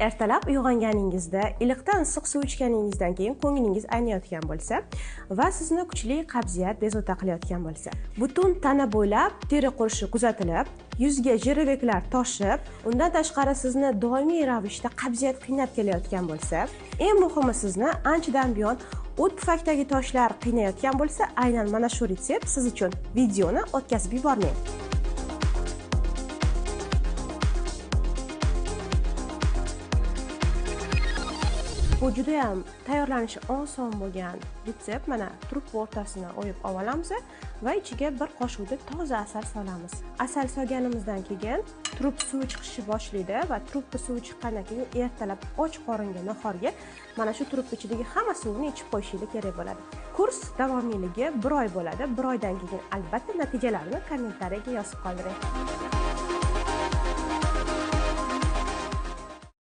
Ertalab uyg'onganingizda iliqdan issiq suv ichganingizdan keyin ko'nglingiz aynayotgan bo'lsa va sizni kuchli qabziyat bezovta qilayotgan bo'lsa, butun tana bo'ylab teri qurishi kuzatilib, yuzga jiroveklar toshib, undan tashqari sizni doimiy ravishda qabziyat qiynab kelayotgan bo'lsa, eng muhimi sizni anchadan buyon o't pufakdagi toshlar qiynayotgan bo'lsa, aynan mana shu retsept siz uchun. Videoni o'tkazib yubormang. Bu juda ham tayyorlanishi oson bo'lgan retsept. Mana trubka o'rtasini o'yib olamiz va ichiga bir qoshiqda toza asal solamiz. Asal solganimizdan keyin trubka suvi chiqishni boshlaydi va trubka suvi chiqqandan keyin ertalab och qoringa nahorga mana shu trubka ichidagi hamma suvni ichib qo'yishingiz kerak bo'ladi. Kurs davomiyligi 1 oy bo'ladi. 1 oydan keyin albatta natijalarini kommentariyaga yozib qoldiring.